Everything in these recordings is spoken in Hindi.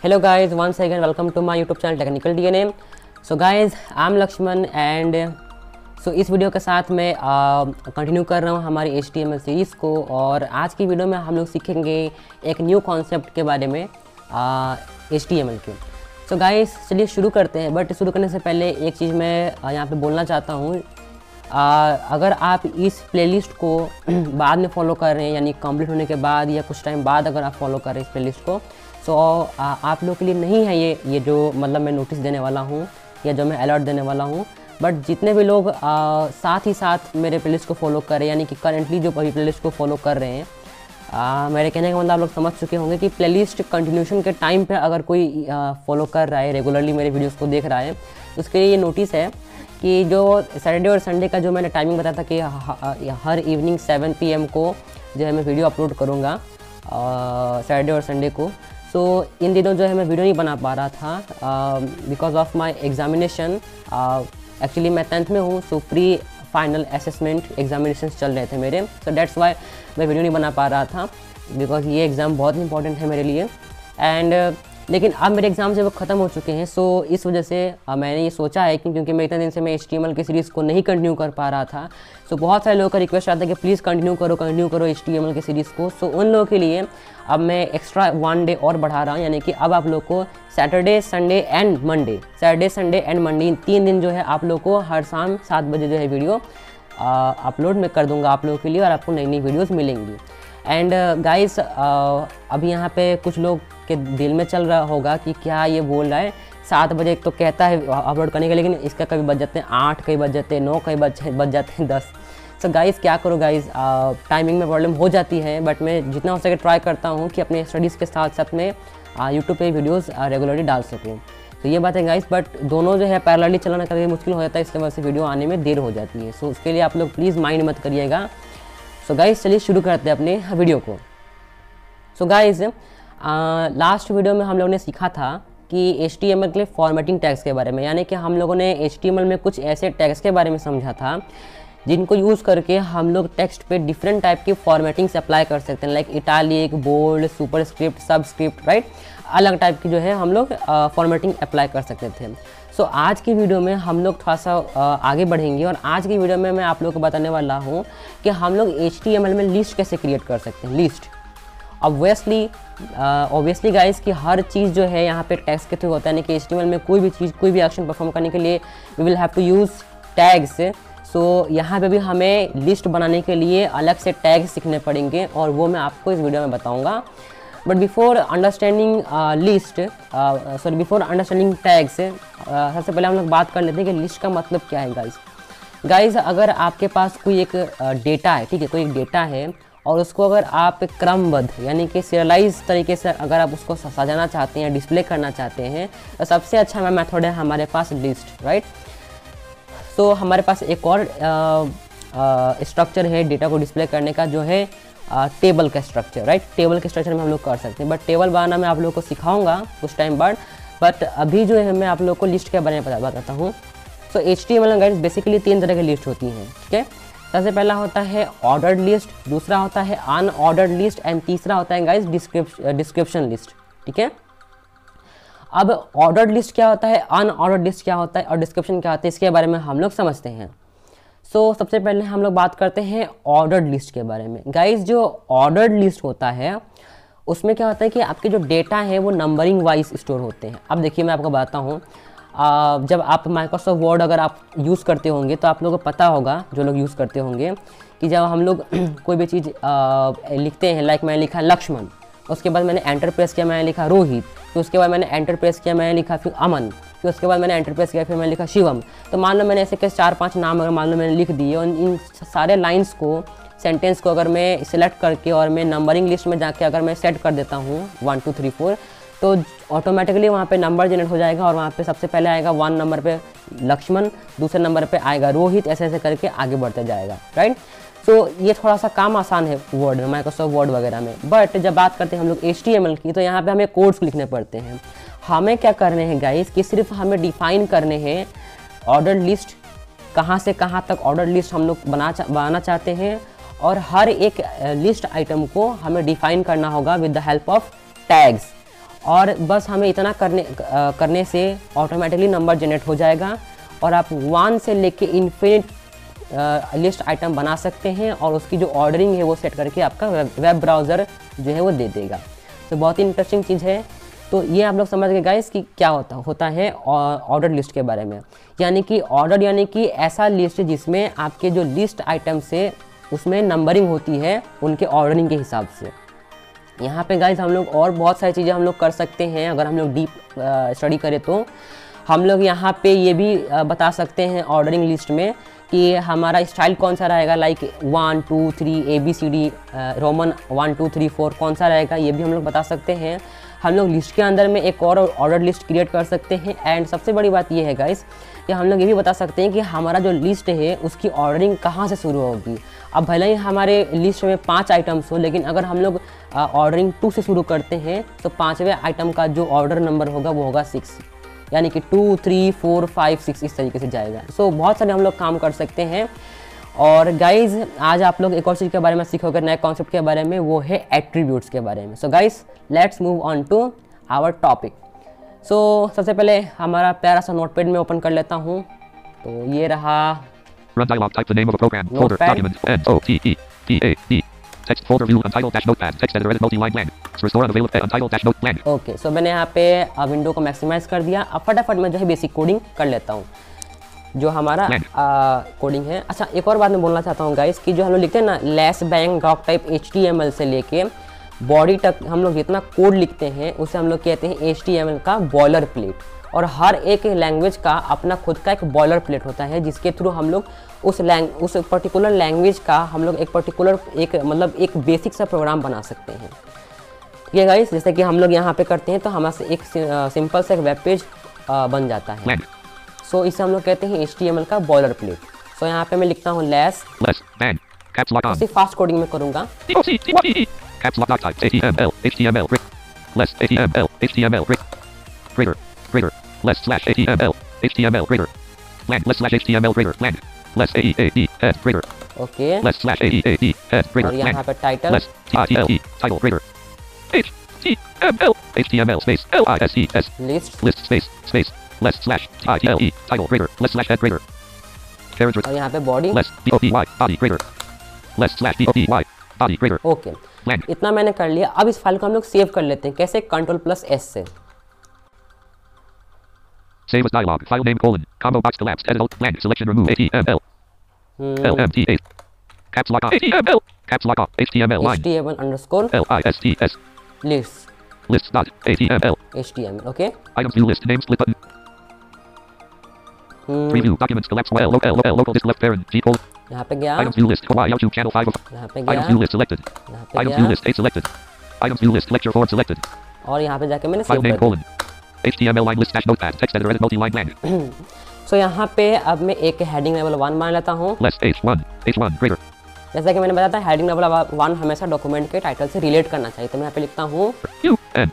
Hello guys, once again welcome to my YouTube channel Technical DNA. So guys, I'm Lakshman and इस वीडियो के साथ मैं कंटिन्यू कर रहा हूँ हमारी HTML सीरीज़ को। और आज की वीडियो में हम लोग सीखेंगे एक न्यू कॉन्सेप्ट के बारे में HTML के। सो गाइस चलिए शुरू करते हैं। बट शुरू करने से पहले एक चीज़ मैं यहाँ पे बोलना चाहता हूँ। अगर आप इस प्लेलिस्ट को बाद में फॉलो कर रहे हैं, यानी कंप्लीट होने के बाद या कुछ टाइम बाद अगर आप फॉलो कर रहे हैं इस प्लेलिस्ट को, सो आप लोग के लिए नहीं है ये जो मतलब मैं नोटिस देने वाला हूँ या जो मैं अलर्ट देने वाला हूँ। बट जितने भी लोग साथ ही साथ मेरे प्लेलिस्ट को फॉलो कर रहे हैं, यानी कि करेंटली जो अभी प्लेलिस्ट को फॉलो कर रहे हैं, मेरे कहने का मतलब आप लोग समझ चुके होंगे कि प्लेलिस्ट कंटिन्यूशन के टाइम पे अगर कोई फॉलो कर रहा है, रेगुलरली मेरे वीडियोस को देख रहा है, तो उसके लिए ये नोटिस है कि जो सैटरडे और संडे का जो मैंने टाइमिंग बताया था कि हर इवनिंग 7 PM को जो है मैं वीडियो अपलोड करूँगा सैटरडे और संडे को। सो इन दिनों जो है मैं वीडियो नहीं बना पा रहा था because of my examination. Actually मैं 10th में हूँ, सो प्री फाइनल असेसमेंट एग्जामिनेशन चल रहे थे मेरे, सो दैट्स वाई मैं वीडियो नहीं बना पा रहा था बिकॉज ये एग्ज़ाम बहुत इंपॉर्टेंट है मेरे लिए। एंड लेकिन अब मेरे एग्ज़ाम से वो ख़त्म हो चुके हैं। सो इस वजह से मैंने ये सोचा है कि क्योंकि मैं इतने दिन से मैं HTML की सीरीज़ को नहीं कंटिन्यू कर पा रहा था, सो बहुत सारे लोगों का रिक्वेस्ट आता है कि प्लीज़ कंटिन्यू करो HTML की सीरीज़ को। सो उन लोगों के लिए अब मैं एक्स्ट्रा 1 डे और बढ़ा रहा हूँ, यानी कि अब आप लोग को सैटरडे संडे एंड मंडे इन 3 दिन जो है आप लोग को हर शाम 7 बजे जो है वीडियो अपलोड मैं कर दूँगा आप लोगों के लिए, और आपको नई नई वीडियोज़ मिलेंगी। एंड गाइस अभी यहाँ पे कुछ लोग के दिल में चल रहा होगा कि क्या ये बोल रहा है 7 बजे तो कहता है अपलोड करने के, लेकिन इसका कभी बज जाते हैं 8, कभी बज जाते हैं 9, कभी बज जाते हैं 10। सो गाइस क्या करो गाइस, टाइमिंग में प्रॉब्लम हो जाती है, बट मैं जितना हो सके ट्राई करता हूँ कि अपने स्टडीज़ के साथ साथ में यूट्यूब पे वीडियोस रेगुलरली डाल सकूँ। तो ये बात है गाइस, बट दोनों जो है पैरेलली चलाना कभी मुश्किल हो जाता है, इसकी वजह से वीडियो आने में देर हो जाती है। सो उसके लिए आप लोग प्लीज़ माइंड मत करिएगा। सो गाइस चलिए शुरू करते हैं अपने वीडियो को। सो गाइस लास्ट वीडियो में हम लोगों ने सीखा था कि HTML के लिए फॉर्मेटिंग टैग्स के बारे में, यानी कि हम लोगों ने HTML में कुछ ऐसे टैग्स के बारे में समझा था जिनको यूज़ करके हम लोग टेक्स्ट पे डिफरेंट टाइप की फॉर्मेटिंग्स अप्लाई कर सकते हैं, like italic, bold, superscript, subscript, right. अलग टाइप की जो है हम लोग फॉर्मेटिंग अप्लाई कर सकते थे। सो आज की वीडियो में हम लोग थोड़ा सा आगे बढ़ेंगे, और आज की वीडियो में मैं आप लोगों को बताने वाला हूँ कि हम लोग HTML में लिस्ट कैसे क्रिएट कर सकते हैं। लिस्ट ऑब्वियसली गाइस कि हर चीज़ जो है यहाँ पे टैग्स के थ्रू होता है, यानी कि HTML में कोई भी चीज़, कोई भी एक्शन परफॉर्म करने के लिए we will have to use tags. So यहाँ पे भी हमें लिस्ट बनाने के लिए अलग से टैग्स सीखने पड़ेंगे, और वो मैं आपको इस वीडियो में बताऊँगा। But before understanding before understanding tags, सबसे पहले हम लोग बात कर लेते हैं कि लिस्ट का मतलब क्या है। गाइस अगर आपके पास कोई एक डेटा है, ठीक है, कोई एक डेटा है, और उसको अगर आप क्रमबद्ध यानी कि सीरियलाइज तरीके से अगर आप उसको सजाना चाहते हैं, डिस्प्ले करना चाहते हैं, तो सबसे अच्छा मेथड है हमारे पास लिस्ट, राइट। सो हमारे पास एक और स्ट्रक्चर है डेटा को डिस्प्ले करने का, जो है टेबल का स्ट्रक्चर, राइट। टेबल के स्ट्रक्चर में हम लोग कर सकते हैं, बट टेबल बनाना मैं आप लोगों को सिखाऊंगा कुछ टाइम बाद। बट अभी जो है मैं आप लोगों को लिस्ट के बारे में बताता हूँ। सो HTML में गाइस बेसिकली 3 तरह की लिस्ट होती हैं, ठीक है। सबसे पहला होता है ऑर्डर्ड लिस्ट, दूसरा होता है अनऑर्डर्ड लिस्ट, एंड तीसरा होता है गाइस डिस्क्रिप्शन लिस्ट, ठीक है। अब ऑर्डर्ड लिस्ट क्या होता है, अनऑर्डर्ड लिस्ट क्या होता है, और डिस्क्रिप्शन क्या होता है, इसके बारे में हम लोग समझते हैं। सो सबसे पहले हम लोग बात करते हैं ऑर्डर्ड लिस्ट के बारे में। गाइस जो ऑर्डर्ड लिस्ट होता है उसमें क्या होता है कि आपके जो डेटा है वो नंबरिंग वाइज स्टोर होते हैं। अब देखिए मैं आपको बताता हूँ, जब आप माइक्रोसॉफ्ट वर्ड अगर आप यूज़ करते होंगे तो आप लोगों को पता होगा, जो लोग यूज़ करते होंगे, कि जब हम लोग कोई भी चीज़ लिखते हैं, लाइक मैंने लिखा लक्ष्मण, उसके बाद मैंने एंटर प्रेस किया, मैंने लिखा रोहित, फिर उसके बाद मैंने एंटर प्रेस किया, मैंने लिखा फिर अमन, फिर उसके बाद मैंने एंटर प्रेस किया, फिर मैंने लिखा शिवम। तो मान लो मैंने ऐसे के 4-5 नाम अगर मान लो मैंने लिख दिए, और इन सारे लाइन्स को, सेंटेंस को अगर मैं सिलेक्ट करके और मैं नंबरिंग लिस्ट में जाके अगर मैं सेट कर देता हूँ 1 2 3 4, तो ऑटोमेटिकली वहाँ पे नंबर जनरेट हो जाएगा, और वहाँ पे सबसे पहले आएगा 1 नंबर पे लक्ष्मण, दूसरे नंबर पे आएगा रोहित, ऐसे ऐसे करके आगे बढ़ते जाएगा, राइट। सो ये थोड़ा सा काम आसान है वर्ड में, माइक्रोसॉफ्ट वर्ड वगैरह में। बट जब बात करते हैं हम लोग HTML की, तो यहाँ पे हमें कोड्स लिखने पड़ते हैं। हमें क्या करने हैं गाइस कि सिर्फ हमें डिफाइन करने हैं ऑर्डर लिस्ट, कहाँ से कहाँ तक ऑर्डर लिस्ट हम लोग बनाना चाहते हैं, और हर एक लिस्ट आइटम को हमें डिफाइन करना होगा with the help of tags. और बस हमें इतना करने से ऑटोमेटिकली नंबर जनरेट हो जाएगा और आप 1 से लेके इन्फिनिट लिस्ट आइटम बना सकते हैं और उसकी जो ऑर्डरिंग है वो सेट करके आपका वेब ब्राउज़र जो है वो दे देगा। तो बहुत ही इंटरेस्टिंग चीज़ है। तो ये आप लोग समझ गए गाइस कि क्या होता है ऑर्डर लिस्ट के बारे में। यानी कि ऑर्डर यानी कि ऐसा लिस्ट जिसमें आपके जो लिस्ट आइटम से उसमें नंबरिंग होती है उनके ऑर्डरिंग के हिसाब से। यहाँ पे गाइस हम लोग और बहुत सारी चीज़ें हम लोग कर सकते हैं। अगर हम लोग डीप स्टडी करें तो हम लोग यहाँ पे ये भी बता सकते हैं ऑर्डरिंग लिस्ट में कि हमारा स्टाइल कौन सा रहेगा, लाइक 1 2 3 ABCD रोमन 1 2 3 4 कौन सा रहेगा, ये भी हम लोग बता सकते हैं। हम लोग लिस्ट के अंदर में एक और ऑर्डर लिस्ट क्रिएट कर सकते हैं। एंड सबसे बड़ी बात ये है गाइस कि हम लोग ये भी बता सकते हैं कि हमारा जो लिस्ट है उसकी ऑर्डरिंग कहाँ से शुरू होगी। अब भले ही हमारे लिस्ट में 5 आइटम्स हो, लेकिन अगर हम लोग ऑर्डरिंग 2 से शुरू करते हैं तो 5वें आइटम का जो ऑर्डर नंबर होगा वो होगा 6, यानी कि 2 3 4 5 6 इस तरीके से जाएगा। सो बहुत सारे हम लोग काम कर सकते हैं। और गाइज आज आप लोग एक और चीज़ के बारे में सीखोगे, नए कॉन्सेप्ट के बारे में, वो है एट्रीब्यूट्स के बारे में। So guys let's move on to our topic. So सबसे पहले हमारा प्यारा सा नोटपैड में ओपन कर लेता हूँ। तो ये रहा Run dialog. Type the name of a program. Folder. Document. N-O-T-E-P-A-D. Text folder view. Untitled dash notepad. Text editor edit multi-line blank. Restore unavailable. Untitled dash note blank. Okay so मैंने यहाँ पे विंडो को मैक्सिमाइज कर दिया। अब फटाफट मैं जो है बेसिक कोडिंग कर लेता हूँ जो हमारा कोडिंग है। अच्छा एक और बात मैं बोलना चाहता हूँ गाइस कि जो हम लोग लिखते हैं ना less bang doc type HTML से लेके बॉडी तक हम लोग जितना कोड लिखते हैं उसे हम लोग कहते हैं HTML का बॉयलर प्लेट। और हर एक लैंग्वेज का अपना खुद का एक बॉयलर प्लेट होता है जिसके थ्रू हम लोग उस पर्टिकुलर लैंग्वेज का हम लोग एक बेसिक सा प्रोग्राम बना सकते हैं। ठीक है गाइस, जैसे कि हम लोग यहाँ पे करते हैं तो हमारे एक सिंपल सा एक वेब पेज बन जाता है। सो इसे हम लोग कहते हैं HTML का बॉयलर प्लेट। सो यहाँ पे मैं लिखता हूँ लेस सिर्फ फास्ट कोडिंग में करूँगा। Caps lock type HTML HTML less HTML HTML greater less slash HTML HTML greater blank less slash HTML greater blank less AEAD add greater okay less slash AEAD add greater और यहाँ पे title less TITLE title greater HTML HTML space LISTS list space less slash TITLE title greater less slash add greater character और यहाँ पे body less BODY body greater less slash BODY body greater okay इतना मैंने कर लिया। अब इस फाइल को हम लोग सेव कर लेते हैं। कैसे? Ctrl+S से। Save as dialog. File name colon. Combo box collapsed. Edit alt blank. Selection remove. HTML. LMT8. Caps lock off. HTML. Caps lock off. HTML line. HTML underscore LISTS. lists. Lists dot. HTML. HTML okay. Items view list. Name split button. Preview. Documents collapse. Local disk left parent. G colon. यहाँ पे गया। Items view list. Hawaii YouTube channel 5 of. यहाँ पे गया। Items view list selected. यहाँ पे Items गया। view list 8 selected. Items view list lecture 4 selected. और यहाँ पे जाके मैंने File सेव name कर colon. HTML line list dash notepad. Text editor edit multi-line blank. दिया। सो यहाँ पे अब मैं एक हेडिंग लेवल 1 मान लेता हूँ। Less H1 greater. जैसा कि मैंने बताया था हेडिंग लेवल 1 हमेशा डॉक्यूमेंट के टाइटल से रिलेट करना चाहिए। तो मैं यहाँ पे लिखता हूँ U N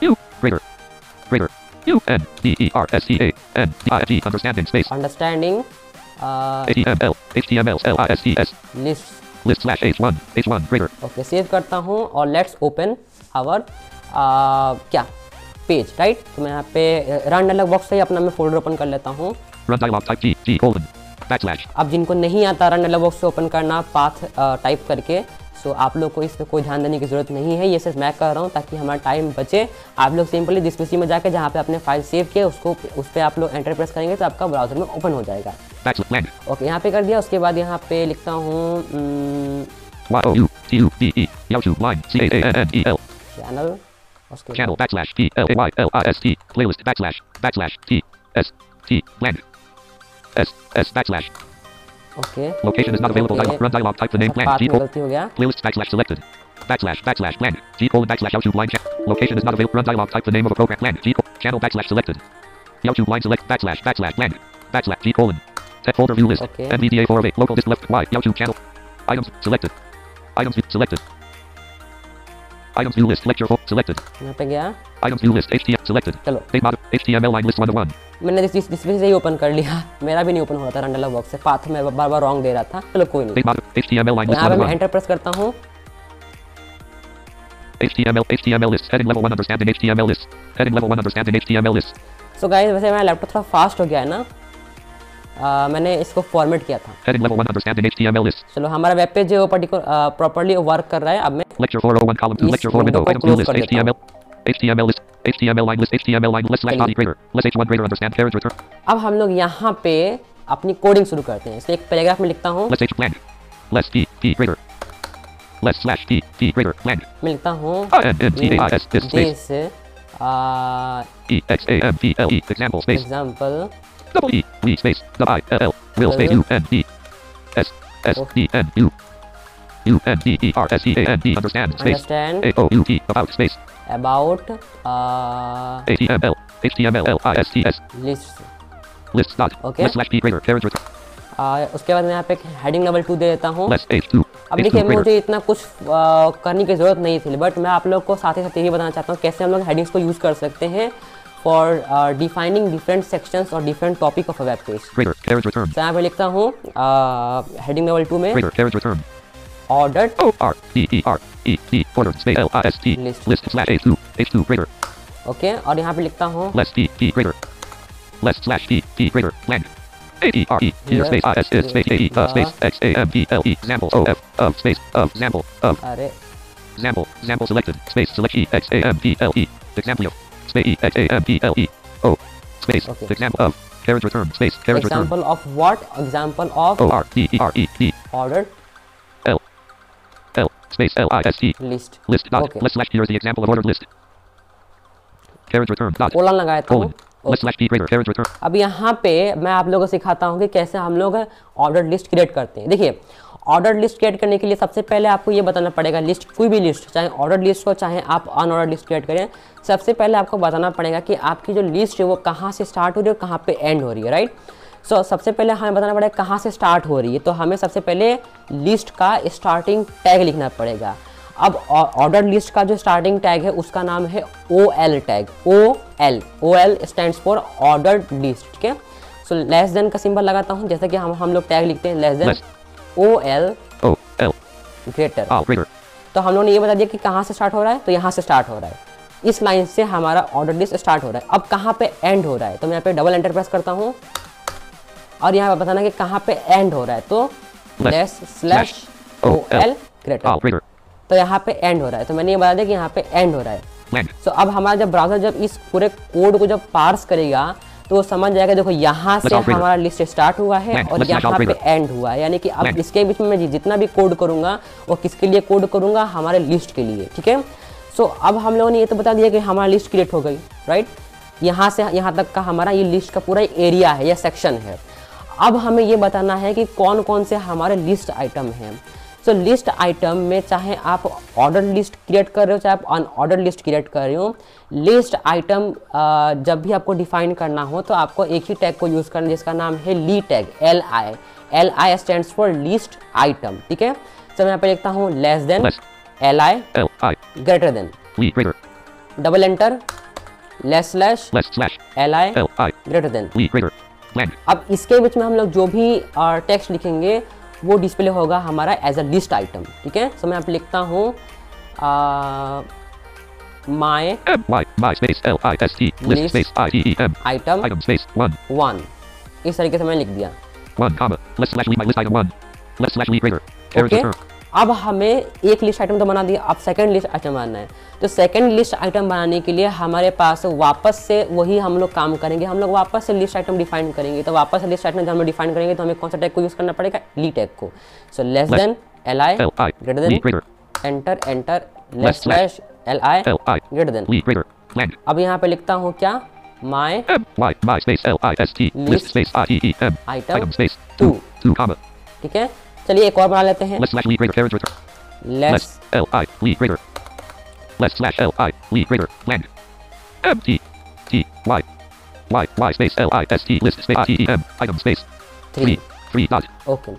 U greater U N D E R S E A N D I G understanding space understanding HTML LISTS list list slash H1 greater okay save करता हूँ और लेट्स ओपन आवर क्या पेज राइट। तो मैं यहाँ पे रन डायलॉग बॉक्स से ही अपना मैं फोल्डर ओपन कर लेता हूँ। run dialog type G colon backslash अब जिनको नहीं आता रन डायलॉग बॉक्स से ओपन करना पाथ टाइप करके, सो आप लोग को इस पर कोई ध्यान देने की ज़रूरत नहीं है। ये सिर्फ मैं कर रहा हूँ ताकि हमारा टाइम बचे। आप लोग सिंपली दिस पीसी में जाके जहाँ पे आपने फाइल सेव किया उसको उस पर आप लोग एंटर प्रेस करेंगे तो आपका ब्राउजर में ओपन हो जाएगा। ओके यहाँ पे कर दिया। उसके बाद यहाँ पे लिखता हूँ channel channel backslash PLAYLIST playlist backslash T S T blank S backslash okay location is not available run dialog type the name blank G गलती हो गया। playlist backslash selected backslash blank G colon backslash YouTube line location is not available run dialog type the name of a program blank G channel backslash selected YouTube line select backslash blank backslash G colon text folder view list Okay. NVDA 408 local disk left Y YouTube channel items selected items view list lecture 4 selected यहाँ पे गया। items view list HTML selected चलो date mod HTML line list 1 to 1 मैंने इस पीसी से ही ओपन कर लिया। मेरा भी नहीं ओपन हो रहा था रन डायलॉग बॉक्स से, पाथ में बार बार रॉन्ग दे रहा था। चलो कोई नहीं। date mod HTML line list यहाँ 1 पे to मैं 1 एंटर प्रेस करता हूँ। HTML list. Heading level 1 understanding HTML list. Heading level 1 understanding HTML list. So guys वैसे मेरा लैपटॉप थोड़ा फास्ट हो गया है ना, मैंने इसको फॉर्मेट किया था। Heading level 1 understanding HTML list. चलो हमारा वेब पेज जो प्रॉपर्ली वर्क कर रहा है। अब मैं Lecture 401 column 2 इस lecture 4 window window को items view close list कर देता हूँ। HTML list HTML line list HTML line list slash body greater less h1 greater understand carriage return अब हम लोग यहाँ पे अपनी कोडिंग शुरू करते हैं। इसलिए एक पैराग्राफ में लिखता हूँ, less h blank less p greater less slash p greater blank मैं लिखता हूँ NNTAIS this space this EXAMPLE example space example double E we space double I L will space U N D S S D N U U N D E R S E A N D understand space understand A O U T about space about HTML LISTS list। list dot Okay. less slash p greater carriage return उसके बाद मैं यहाँ पे हेडिंग लेवल 2 दे देता हूँ। less h2 अब देखिए मुझे इतना कुछ करने की ज़रूरत नहीं थी, बट मैं आप लोग को साथ ही साथ ये बताना चाहता हूँ कैसे हम लोग हेडिंग्स को यूज़ कर सकते हैं फॉर डिफाइनिंग डिफरेंट सेक्शंस और different topic of a web page. greater carriage return तो यहाँ पे लिखता हूँ हेडिंग लेवल 2 में greater carriage return ordered O R D E R E T ordered space L I S T List. list slash h2 greater okay, और यहाँ पे लिखता हूँ less p greater less slash p greater blank A E R E here space I S is space A E space X A M P L E example O F of space of example of अरे example selected space select E X A M P L E example of space E X A M P L E O space Okay. example of carriage return space carriage return example of what, example of O R D E R E D ordered L space L I S T list. list dot Okay. less slash here is the example of ordered list carriage return dot colon लगाता हूँ। colon less slash p greater carriage return अब यहाँ पे मैं आप लोगों को सिखाता हूँ कि कैसे हम लोग ऑर्डर लिस्ट क्रिएट करते हैं। देखिए ऑर्डर लिस्ट क्रिएट करने के लिए सबसे पहले आपको ये बताना पड़ेगा, लिस्ट कोई भी लिस्ट, चाहे ऑर्डर लिस्ट हो चाहे आप अनऑर्डर लिस्ट क्रिएट करें, सबसे पहले आपको बताना पड़ेगा कि आपकी जो लिस्ट है वो कहाँ से स्टार्ट हो रही है और कहाँ पे एंड हो रही है, राइट। सो सबसे पहले हमें बताना पड़ेगा कहाँ से स्टार्ट हो रही है, तो हमें सबसे पहले लिस्ट का स्टार्टिंग टैग लिखना पड़ेगा। अब ऑर्डर लिस्ट का जो स्टार्टिंग टैग है उसका नाम है OL tag, OL stands for ordered list, ठीक है। सो लेस देन का सिंबल लगाता हूँ, जैसे कि हम लोग टैग लिखते हैं less than Less. OL O L greater. greater तो हम लोगों ने ये बता दिया कि कहाँ से स्टार्ट हो रहा है, तो यहाँ से स्टार्ट हो रहा है, इस लाइन से हमारा ऑर्डर लिस्ट स्टार्ट हो रहा है। अब कहाँ पे एंड हो रहा है, तो मैं यहाँ पे डबल एंटर प्रेस करता हूँ और यहाँ पे बताना कि कहाँ पे एंड हो रहा है, तो less slash OL greater, greater तो यहाँ पे एंड हो रहा है। तो मैंने ये बता दिया कि यहाँ पे एंड हो रहा है। blank सो अब हमारा जब ब्राउज़र जब इस पूरे कोड को जब पार्स करेगा तो वो समझ जाएगा देखो यहाँ से हमारा लिस्ट स्टार्ट हुआ है और यहाँ पे एंड हुआ है, यानी कि अब इसके बीच में मैं जितना भी कोड करूँगा वो किसके लिए कोड करूँगा, हमारे लिस्ट के लिए, ठीक है। सो अब हम लोगों ने ये तो बता दिया कि हमारा लिस्ट क्रिएट हो गई, राइट। यहाँ से यहाँ तक का हमारा ये लिस्ट का पूरा एरिया है या सेक्शन है। अब हमें ये बताना है कि कौन कौन से हमारे लिस्ट आइटम हैं। सो लिस्ट आइटम में चाहे आप ऑर्डर लिस्ट क्रिएट कर रहे हो चाहे आप अनऑर्डर लिस्ट क्रिएट कर रहे हो, लिस्ट आइटम जब भी आपको डिफाइन करना हो तो आपको एक ही टैग को यूज़ करना है जिसका नाम है li tag, LI stands for list item, ठीक है। तो मैं यहाँ पे लिखता हूँ less than LI greater than greater double enter less slash less slash LI L greater than. greater blank अब इसके बीच में हम लोग जो भी टेक्स्ट लिखेंगे वो डिस्प्ले होगा हमारा एज अ लिस्ट आइटम, ठीक है। सो मैं यहाँ पे लिखता हूँ my my space L I S T list List. space I E E M item item space 1, इस तरीके से मैंने लिख दिया। 1 comma less slash leave my list item 1 less slash leave greater carriage okay, return अब हमें एक लिस्ट आइटम तो बना दिया, अब सेकंड लिस्ट आइटम बनाना है। तो सेकंड लिस्ट आइटम बनाने के लिए हमारे पास वापस से वही हम लोग काम करेंगे, हम लोग वापस से लिस्ट आइटम डिफाइन करेंगे। तो वापस से लिस्ट आइटम जब हम डिफाइन करेंगे तो हमें कौन सा टैग को यूज़ करना पड़ेगा, ली टैग को। So less than LI greater than greater enter less slash LI L greater than. leave greater blank अब यहाँ पे लिखता हूँ क्या, my my space L I S T List. list space I E E M item item space 2, 2 comma ठीक है। चलिए एक और बना लेते हैं, less slash leave greater carriage return less less L I leave greater less slash L I leave greater blank M T T Y space L I S T list space I E E M item space 3 dot okay.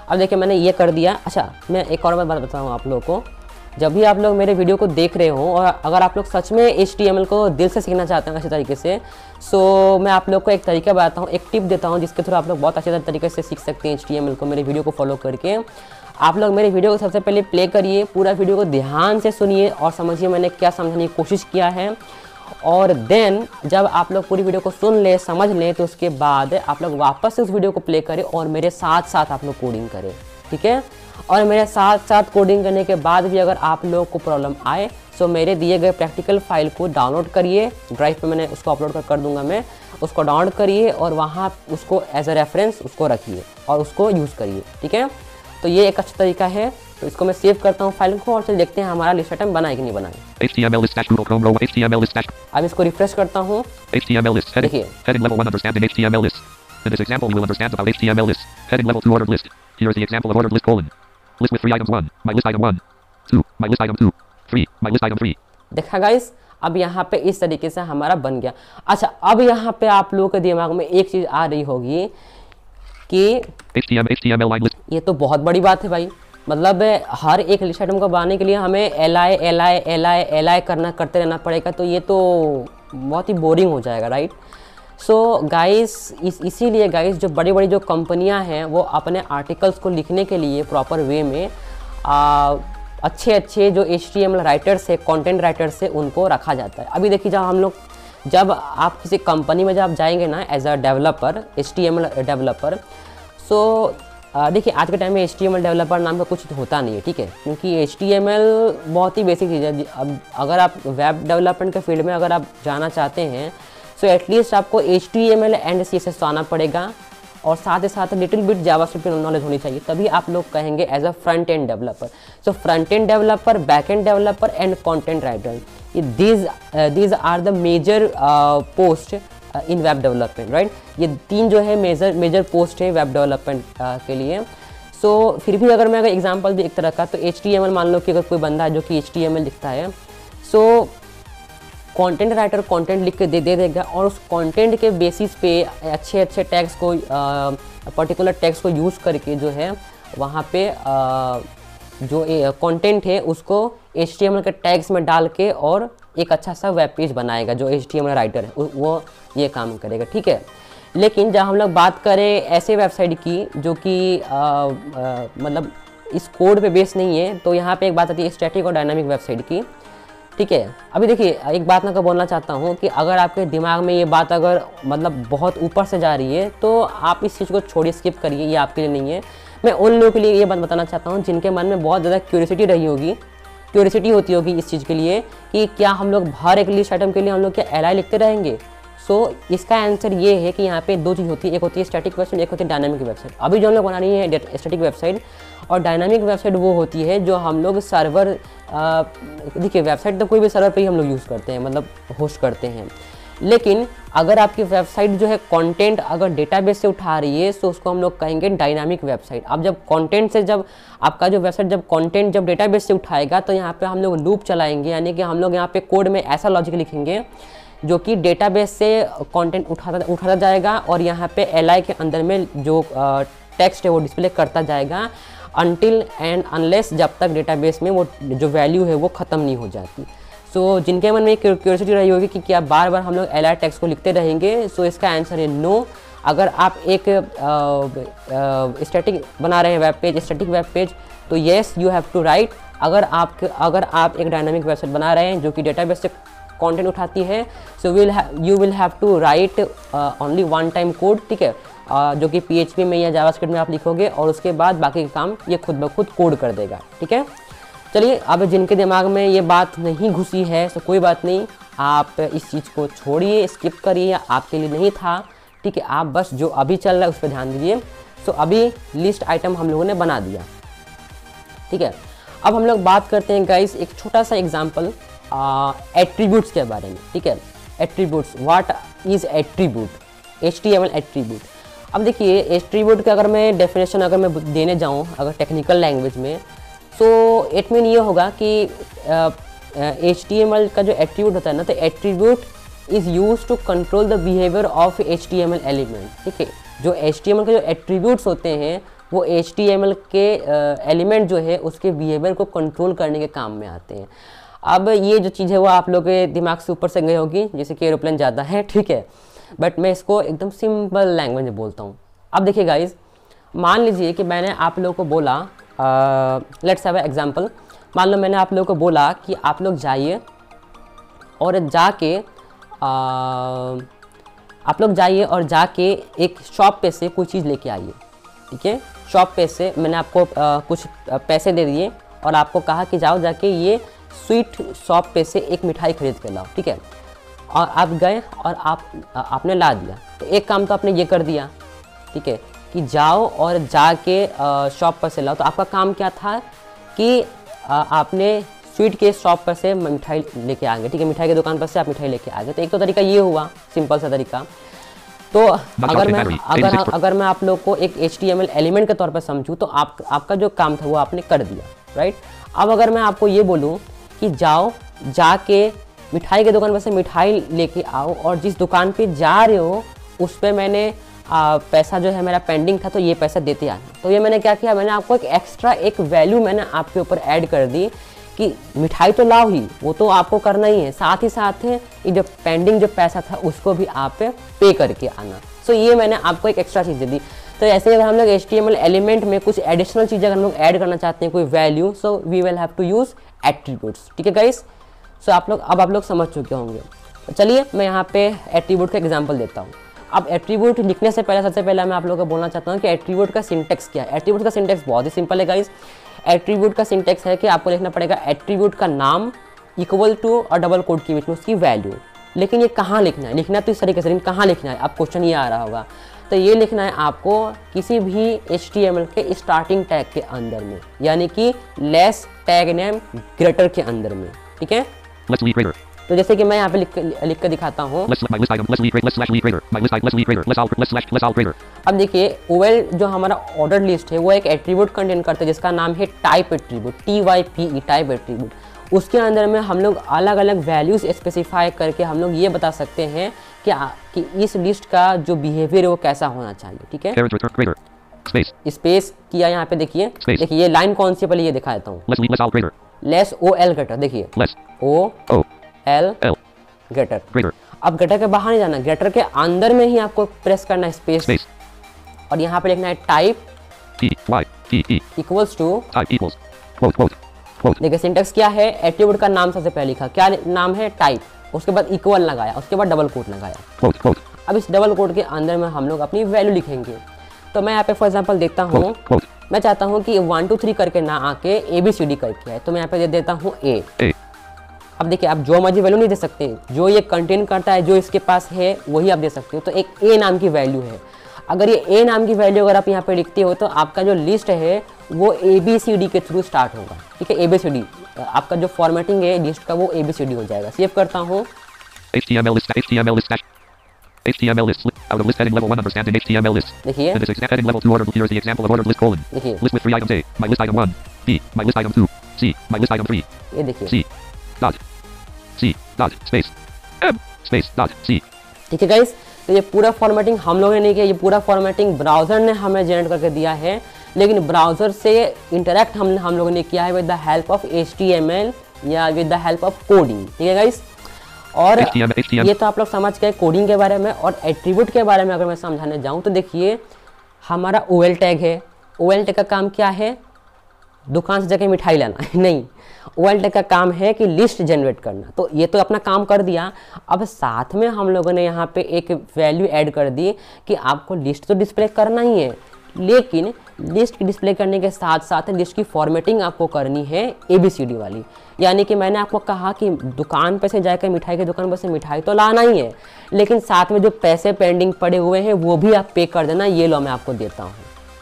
अब देखिए मैंने ये कर दिया। अच्छा मैं एक और बात बताऊँ आप लोगों को, जब भी आप लोग मेरे वीडियो को देख रहे हो और अगर आप लोग सच में HTML को दिल से सीखना चाहते हैं अच्छे तरीके से, सो मैं आप लोग को एक तरीका बताता हूँ, एक टिप देता हूँ जिसके थ्रू आप लोग बहुत अच्छे तरीके से सीख सकते हैं HTML को मेरे वीडियो को फॉलो करके। आप लोग मेरे वीडियो को सबसे पहले प्ले करिए, पूरा वीडियो को ध्यान से सुनिए और समझिए मैंने क्या समझाने की कोशिश किया है। और देन जब आप लोग पूरी वीडियो को सुन ले, समझ लें, तो उसके बाद आप लोग वापस से उस वीडियो को प्ले करें और मेरे साथ साथ आप लोग कोडिंग करें, ठीक है। और मेरे साथ साथ कोडिंग करने के बाद भी अगर आप लोगों को प्रॉब्लम आए तो मेरे दिए गए प्रैक्टिकल फाइल को डाउनलोड करिए, ड्राइव पे मैंने उसको अपलोड कर दूंगा मैं, उसको डाउनलोड करिए और वहाँ उसको एज अ रेफरेंस उसको रखिए और उसको यूज़ करिए, ठीक है। तो ये एक अच्छा तरीका है। तो इसको मैं सेव करता हूँ फाइल को और चलिए देखते हैं हमारा लिस्ट आइटम बनाए कि नहीं बनाए। HTML list dash Google Chrome row HTML list dash अब इसको रिफ्रेश करता हूँ। HTML list heading देखिए heading level 1 understanding HTML list. In this example, you will understand about HTML list. Heading level 2 ordered list. Here is the example of ordered list colon. List with 3 items 1. My list item 1. 2. My list item 2. 3. My list item 3. देखा गाइस, अब यहाँ पे इस तरीके से हमारा बन गया। अच्छा, अब यहाँ पे आप लोगों के दिमाग में एक चीज़ आ रही होगी कि HTML line list. ये तो बहुत बड़ी बात है भाई, मतलब हर एक लिस्ट आइटम को बनाने के लिए हमें li करते रहना पड़ेगा, तो ये तो बहुत ही बोरिंग हो जाएगा, राइट। सो गाइस, इसीलिए गाइस जो बड़ी बड़ी जो कंपनियां हैं वो अपने आर्टिकल्स को लिखने के लिए प्रॉपर वे में अच्छे जो HTML राइटर्स है, कंटेंट राइटर्स है, उनको रखा जाता है। अभी देखिए, जब आप किसी कंपनी में जब जाएंगे ना as a developer, HTML developer, so देखिए आज के टाइम में HTML डेवलपर नाम का कुछ होता नहीं है, ठीक है, क्योंकि HTML बहुत ही बेसिक चीज़ है। अब अगर आप वेब डेवलपमेंट के फील्ड में अगर आप जाना चाहते हैं सो एटलीस्ट आपको HTML एंड CSS तो आना पड़ेगा और साथ ही साथ लिटिल बिट जावास्क्रिप्ट की नॉलेज होनी चाहिए, तभी आप लोग कहेंगे as a front end developer. So front end developer, back end developer and content writer, these are the major post in web development, right. ये 3 जो है मेजर पोस्ट है वेब डेवलपमेंट के लिए। सो फिर भी अगर मैं एग्जांपल भी एक तरह का, तो HTML मान लो कि अगर कोई बंदा है जो कि HTML लिखता है, सो कंटेंट राइटर कंटेंट लिख के दे देगा और उस कंटेंट के बेसिस पे अच्छे टैग्स को, पर्टिकुलर टैग्स को यूज़ करके जो है वहाँ पे जो कंटेंट है उसको HTML के टैग्स में डाल के और एक अच्छा सा वेब पेज बनाएगा। जो HTML राइटर है वो ये काम करेगा, ठीक है। लेकिन जब हम लोग बात करें ऐसे वेबसाइट की जो कि मतलब इस कोड पे बेस नहीं है, तो यहाँ पे एक बात आती है स्टैटिक और डायनामिक वेबसाइट की, ठीक है। अभी देखिए, एक बात मैं बोलना चाहता हूँ कि अगर आपके दिमाग में ये बात अगर मतलब बहुत ऊपर से जा रही है तो आप इस चीज़ को छोड़िए, स्किप करिए, ये आपके लिए नहीं है। मैं उन लोगों के लिए ये बात बताना चाहता हूँ जिनके मन में बहुत ज़्यादा क्यूरियोसिटी होती होगी इस चीज़ के लिए कि क्या हम लोग हर एक लिस्ट आइटम के लिए हम लोग क्या li लिखते रहेंगे। सो इसका आंसर ये है कि यहाँ पे 2 चीज़ होती है, एक होती है स्टैटिक वेबसाइट, एक होती है डायनामिक वेबसाइट। अभी जो हम लोग बना रही है स्टैटिक वेबसाइट, और डायनामिक वेबसाइट वो होती है जो हम लोग सर्वर, देखिए वेबसाइट तो कोई भी सर्वर पे ही हम लोग यूज़ करते हैं, मतलब होस्ट करते हैं। लेकिन अगर आपकी वेबसाइट जो है कंटेंट अगर डेटाबेस से उठा रही है तो उसको हम लोग कहेंगे डायनामिक वेबसाइट। अब जब कंटेंट से, जब आपका जो वेबसाइट जब कंटेंट जब डेटाबेस से उठाएगा तो यहाँ पे हम लोग लूप चलाएंगे, यानी कि हम लोग यहाँ पे कोड में ऐसा लॉजिक लिखेंगे जो कि डेटाबेस से कंटेंट उठाता जाएगा और यहाँ पे li के अंदर में जो टेक्स्ट है वो डिस्प्ले करता जाएगा अनटिल एंड अनलेस, जब तक डेटाबेस में वो जो वैल्यू है वो ख़त्म नहीं हो जाती। सो जिनके मन में क्यूरियोसिटी रही होगी कि क्या बार बार हम लोग li टेक्स्ट को लिखते रहेंगे, सो इसका आंसर है नो। अगर आप एक स्टैटिक बना रहे हैं web page, static web page, तो yes you have to write. अगर आप एक डायनामिक वेबसाइट बना रहे हैं जो कि डेटाबेस से कंटेंट उठाती है, so you will have to write only one time code, ठीक है, जो कि PHP में या जावास्क्रिप्ट में आप लिखोगे और उसके बाद बाकी का काम ये खुद ब खुद कोड कर देगा, ठीक है। चलिए, अब जिनके दिमाग में ये बात नहीं घुसी है तो कोई बात नहीं, आप इस चीज़ को छोड़िए, स्किप करिए, आपके लिए नहीं था, ठीक है। आप बस जो अभी चल रहा है उस पर ध्यान दीजिए। सो अभी लिस्ट आइटम हम लोगों ने बना दिया, ठीक है। अब हम लोग बात करते हैं गाइस एक छोटा सा एग्जाम्पल एट्रीब्यूट्स के बारे में, ठीक है। Attributes, what is attribute, HTML attribute. अब देखिए, एट्रीब्यूट का अगर मैं डेफिनेशन अगर मैं देने जाऊँ अगर टेक्निकल लैंग्वेज में, तो इट मीन ये होगा कि HTML का जो एट्रीब्यूट होता है ना, तो attribute is use to control the behaviour of HTML element, ठीक है। जो HTML के जो एट्रीब्यूट्स होते हैं वो HTML के एलिमेंट जो है उसके बिहेवियर को कंट्रोल करने के काम में आते हैं। अब ये जो चीज़ है वो आप लोगों के दिमाग से ऊपर से गई होगी, जैसे कि एरोप्लेन ज़्यादा है, ठीक है, बट मैं इसको एकदम सिंपल लैंग्वेज में बोलता हूँ। अब देखिए गाइज, मान लीजिए कि मैंने आप लोगों को बोला लेट्स हैव अ एग्जांपल। मान लो मैंने आप लोगों को बोला कि आप लोग जाइए और जाके एक शॉप पे से कोई चीज़ लेके आइए, ठीक है। शॉप पे से मैंने आपको कुछ पैसे दे दिए और आपको कहा कि जाओ जाके ये स्वीट शॉप पे से एक मिठाई खरीद के लाओ, ठीक है। और आप गए और आपने ला दिया, तो एक काम तो आपने ये कर दिया, ठीक है, कि जाओ और जाके शॉप पर से लाओ। तो आपका काम क्या था कि आपने स्वीट के शॉप पर से मिठाई लेके आ गए, ठीक है, मिठाई की दुकान पर से आप मिठाई लेके आ गए। तो एक तो तरीका ये हुआ, सिंपल सा तरीका। तो अगर मैं आप लोग को एक HTML एलिमेंट के तौर पर समझूँ तो आपका जो काम था वो आपने कर दिया, राइट। अब अगर मैं आपको ये बोलूँ कि जाओ जाके मिठाई की दुकान पर से मिठाई लेके आओ और जिस दुकान पे जा रहे हो उस पर मैंने पैसा जो है मेरा पेंडिंग था तो ये पैसा देते आना, तो ये मैंने क्या किया, मैंने आपको एक एक्स्ट्रा एक वैल्यू मैंने आपके ऊपर ऐड कर दी कि मिठाई तो लाओ ही, वो तो आपको करना ही है, साथ ही साथ ये जो पेंडिंग जो पैसा था उसको भी आप पे करके आना। सो ये मैंने आपको एक एक्स्ट्रा चीज़ दे दी। तो ऐसे अगर हम लोग HTML एलिमेंट में कुछ एडिशनल चीज़ें अगर हम लोग ऐड करना चाहते हैं, कोई value, so we will have to use attributes, ठीक है गाइस। सो आप लोग समझ चुके होंगे। तो चलिए मैं यहाँ पे एट्रीब्यूट का एग्जांपल देता हूँ। अब एट्रीब्यूट लिखने से पहले सबसे पहले मैं आप लोगों को बोलना चाहता हूँ कि एट्रीब्यूट का सिंटेक्स क्या है। एट्रीब्यूट का सिंटेक्स बहुत ही सिंपल है गाइस। एट्रीब्यूट का सिंटेक्स है कि आपको लिखना पड़ेगा एट्रीब्यूट का नाम इक्वल टू और डबल कोट के बीच में उसकी वैल्यू। लेकिन ये कहाँ लिखना है, लिखना तो इस तरीके से, लेकिन कहाँ लिखना है, अब क्वेश्चन ये आ रहा होगा। तो ये लिखना है आपको किसी भी HTML के स्टार्टिंग टैग के अंदर में, यानी कि लेस टैग नेम ग्रेटर के अंदर में, ठीक है। तो जैसे कि मैं यहाँ पे लिख कर दिखाता हूँ। अब देखिए OL जो हमारा ऑर्डर लिस्ट है वो एक एट्रीब्यूट कंटेन करता है जिसका नाम है type attribute, TYPE type attribute. उसके अंदर में हम लोग अलग अलग वैल्यूज स्पेसिफाई करके हम लोग ये बता सकते हैं कि इस लिस्ट का जो बिहेवियर है वो कैसा होना चाहिए, ठीक है। स्पेस किया यहाँ पे, देखिए ये लाइन कौन सी पहले ये दिखा देता हूँ। लेस OL ग्रेटर, देखिए OL ग्रेटर। अब ग्रेटर के बाहर नहीं जाना, ग्रेटर के अंदर में ही आपको प्रेस करना है स्पेस और यहाँ पे लिखना है टाइप इक्वल्स टू, देखिए सिंटेक्स क्या है, एट्रीब्यूट का नाम सबसे पहले लिखा, क्या नाम है, टाइप, उसके बाद इक्वल लगाया, उसके बाद डबल कोट लगाया। अब इस डबल कोट के अंदर में हम लोग अपनी वैल्यू लिखेंगे। तो मैं यहाँ पे फॉर एग्जांपल देखता हूँ, मैं चाहता हूँ कि 1 2 3 करके ना आके ABCD करके है, तो मैं यहाँ पे दे देता हूँ A। अब देखिए आप जो मर्जी वैल्यू नहीं दे सकते, जो ये कंटेन करता है जो इसके पास है वही आप दे सकते हो। तो एक A नाम की वैल्यू है, अगर ये A नाम की वैल्यू अगर आप यहाँ पे लिखते हो तो आपका जो लिस्ट है वो ABCD के थ्रू स्टार्ट होगा, ठीक है। ABCD आपका जो फॉर्मेटिंग है लिस्ट का वो ABCD हो जाएगा। सेव करता हूँ। HTML list out of list heading level 1 understanding HTML list. देखिए And this heading level 2 order. Here is the example of ordered list colon. देखिए List with 3 items A. My list item 1. B. My list item 2. C. My list item 3. ये देखिए C. Dot. C. Dot. Space. M. Space. Dot. C. ठीक है गाइस, तो ये पूरा फॉर्मेटिंग हम लोगों ने नहीं किया, ये पूरा फॉर्मेटिंग ब्राउज़र ने हमें जनरेट करके दिया है। लेकिन ब्राउज़र से इंटरेक्ट हम लोगों ने किया है with the help of HTML या with the help of coding, ठीक है गाइस। और ये तो आप लोग समझ गए कोडिंग के बारे में। और एट्रीब्यूट के बारे में अगर मैं समझाने जाऊँ तो देखिए हमारा OL टैग है। OL टैग का काम क्या है, दुकान से जाके मिठाई लाना नहीं, OL टैग का काम है कि लिस्ट जनरेट करना। तो ये तो अपना काम कर दिया। अब साथ में हम लोगों ने यहाँ पे एक वैल्यू ऐड कर दी कि आपको लिस्ट तो डिस्प्ले करना ही है, लेकिन लिस्ट की डिस्प्ले करने के साथ साथ लिस्ट की फॉर्मेटिंग आपको करनी है ABCD वाली। यानी कि मैंने आपको कहा कि दुकान पे से जाकर मिठाई की दुकान पर से मिठाई तो लाना ही है, लेकिन साथ में जो पैसे पेंडिंग पड़े हुए हैं वो भी आप पे कर देना, ये लो मैं आपको देता हूँ।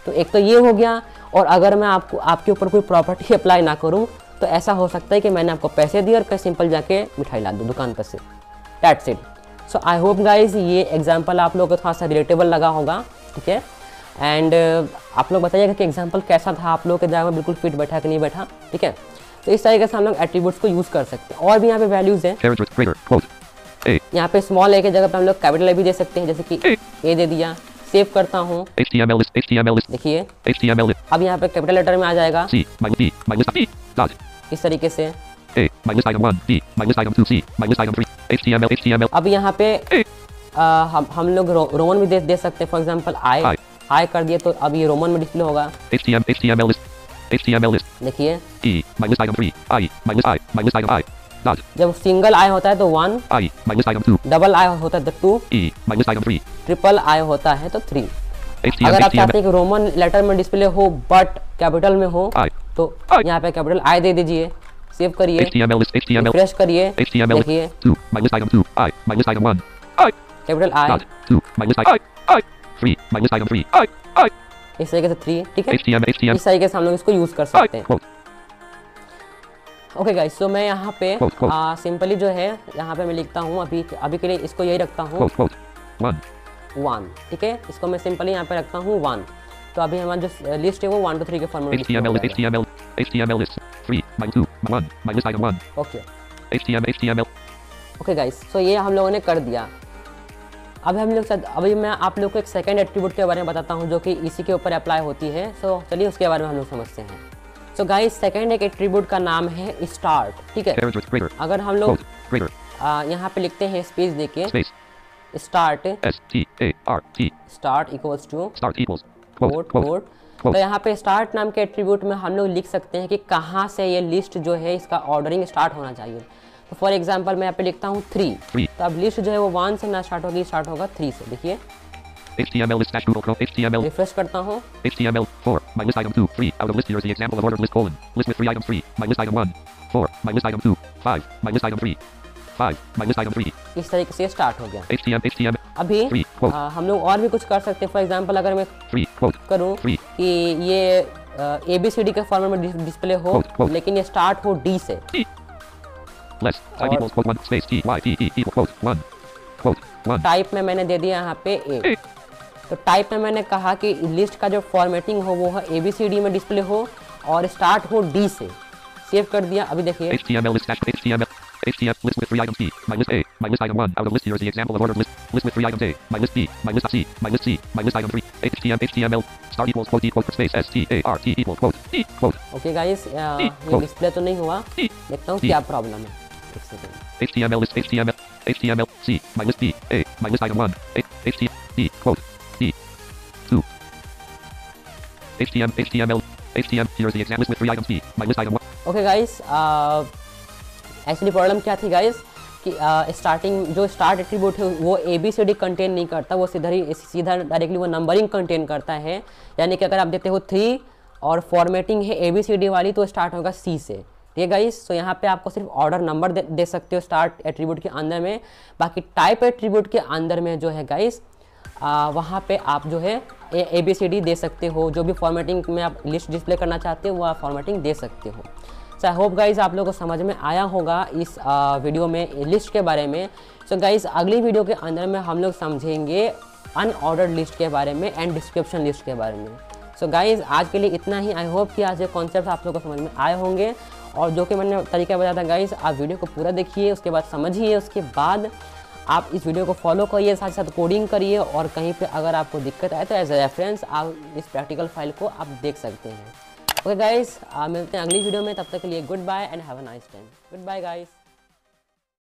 तो एक तो ये हो गया। और अगर मैं आपके ऊपर कोई प्रॉपर्टी अप्लाई ना करूँ तो ऐसा हो सकता है कि मैंने आपको पैसे दिए और कहीं सिंपल जाके मिठाई ला दूँ दुकान पर से, that's it. So I hope guys ये एग्जाम्पल आप लोगों को थोड़ा सा रिलेटेबल लगा होगा, ठीक है। एंड आप लोग बताइएगा कि एग्जाम्पल कैसा था, आप लोगों के दिमाग में बिल्कुल फिट बैठा कि नहीं बैठा, ठीक है। तो इस तरीके से हम लोग एट्रीब्यूट्स को यूज़ कर सकते हैं। और भी यहाँ पे वैल्यूज़ हैं, यहाँ पे स्मॉल A की जगह पे हम लोग कैपिटल A भी दे सकते हैं, जैसे कि A दे दिया। सेव करता हूँ, देखिए अब यहाँ पे कैपिटल लेटर में आ जाएगा इस तरीके से। अब यहाँ पे हम लोग रोमन भी दे सकते हैं। फॉर एग्जाम्पल आई कर दिए तो अब ये रोमन में डिस्प्ले होगा। HTML list. देखिए E. My list item 3. I. My list I. My list item I. Dot. जब सिंगल आई होता है तो 1, I. My list item 2. Double आई होता है तो 2, E. My list item 3. Triple I होता है तो 3। HTML. अगर आप HTML. चाहते हैं कि रोमन लेटर में डिस्प्ले हो बट कैपिटल में हो I. तो यहाँ पे कैपिटल आई दे दीजिए, सेव करिए, HTML list. HTML. रिफ्रेश करिए, HTML list. देखिए 2. My list item 2. I. My list item 1. I. Capital I, Dot. 2. My list I. 3. My list item 3. I. इस तरीके से 3, ठीक है। HTML. HTML. इस तरीके से हम लोग इसको यूज कर सकते हैं। Quote. ओके गाइस, तो मैं यहाँ पे Quote. सिंपली जो है यहाँ पे मैं लिखता हूँ अभी के लिए इसको यही रखता हूँ Quote. 1. 1, ठीक है। इसको मैं सिंपली यहाँ पे रखता हूँ 1। तो अभी हमारा जो लिस्ट है वो 1 2 3 के फॉर्म में HTML list. HTML list. 3. My 2. My 1. My list item 1. Okay HTML. Okay guys, so ये हम लोगों ने कर दिया। अभी मैं आप लोग को एक सेकंड एट्रीब्यूट के बारे में बताता हूँ जो कि इसी के ऊपर अप्लाई होती है। सो चलिए उसके बारे में हम लोग समझते हैं। सो गाइस, सेकंड एक एट्रीब्यूट का नाम है स्टार्ट, ठीक है। Greater. अगर हम लोग Greater. यहाँ पे लिखते हैं स्पेस देके Space. Start, START. Start equals to Start equals. Code code, तो यहाँ पे स्टार्ट नाम के एट्रीब्यूट में हम लोग लिख सकते हैं कि कहाँ से ये लिस्ट जो है इसका ऑर्डरिंग स्टार्ट होना चाहिए। तो फॉर एग्जांपल मैं यहाँ पे लिखता हूँ 3, तो अब लिस्ट जो है वो 1 से ना स्टार्ट होगी, स्टार्ट होगा 3 से। देखिए HTML list Google Chrome. HTML. Refresh करता हूँ, HTML 4. My list item 2. 3. Out of list, here's the example of ordered list colon. List with 3 items 3. My list item 1. 4. My list item 2. 5. My list item 3. 5. My list item 3. इस तरीके से स्टार्ट हो गया। HTML. अभी 3. Quote. हम लोग और भी कुछ कर सकते हैं। फॉर एग्जांपल अगर मैं 3. Quote. करूँ 3. कि ये ABCD के फॉर्मेट में डिस्प्ले हो, Quote. लेकिन ये स्टार्ट हो D से। Less. Type equals quote 1 space TYPE equal quote 1. Quote 1. Type में मैंने दे दिया यहाँ पे A। तो टाइप में मैंने कहा कि लिस्ट का जो फॉर्मेटिंग हो वो है ABCD में डिस्प्ले हो और स्टार्ट हो D से। सेव कर दिया। अभी देखिए HTML list HTML list with 3 items P. My list A. My list item 1. Out of list, here's the example of ordered list. List with 3 items A. My list B. My list C. My list C. My list item 3. HTML start equals quote equal space START equal quote E quote. Okay guys, ये डिस्प्ले तो नहीं हुआ, देखता हूँ क्या प्रॉब्लम है। एक second. HTML list HTML C. My list B. A. My list item 1. HTML quote D 2. HTML here's the example list with 3 items P. My list item 1. Okay guys, actually problem क्या थी गाइस कि स्टार्टिंग जो स्टार्ट एट्रीब्यूट है वो ABCD कंटेन नहीं करता, वो सीधा डायरेक्टली वो नंबरिंग कंटेन करता है। यानी कि अगर आप देते हो 3 और फॉर्मेटिंग है ABCD वाली तो स्टार्ट होगा C से, ठीक है गाइस। तो यहाँ पे आपको सिर्फ ऑर्डर नंबर दे सकते हो स्टार्ट एट्रीब्यूट के अंदर में। बाकी टाइप एट्रीब्यूट के अंदर में जो है गाइस वहाँ पे आप जो है ABCD दे सकते हो। जो भी फॉर्मेटिंग में आप लिस्ट डिस्प्ले करना चाहते हो वो आप फॉर्मेटिंग दे सकते हो। सो आई होप गाइज आप लोगों को समझ में आया होगा इस वीडियो में लिस्ट के बारे में। सो गाइज अगली वीडियो के अंदर में हम लोग समझेंगे अनऑर्डर्ड लिस्ट के बारे में एंड डिस्क्रिप्शन लिस्ट के बारे में। सो गाइज आज के लिए इतना ही। आई होप कि आज ये कॉन्सेप्ट आप लोगों को समझ में आए होंगे और जो कि मैंने तरीका बताया था गाइज, आप वीडियो को पूरा देखिए, उसके बाद समझिए, उसके बाद आप इस वीडियो को फॉलो करिए, साथ साथ कोडिंग करिए और कहीं पे अगर आपको दिक्कत आए तो एज ए रेफरेंस आप इस प्रैक्टिकल फाइल को आप देख सकते हैं। ओके गाइस, मिलते हैं अगली वीडियो में, तब तक के लिए good bye and have a nice time. Good bye guys.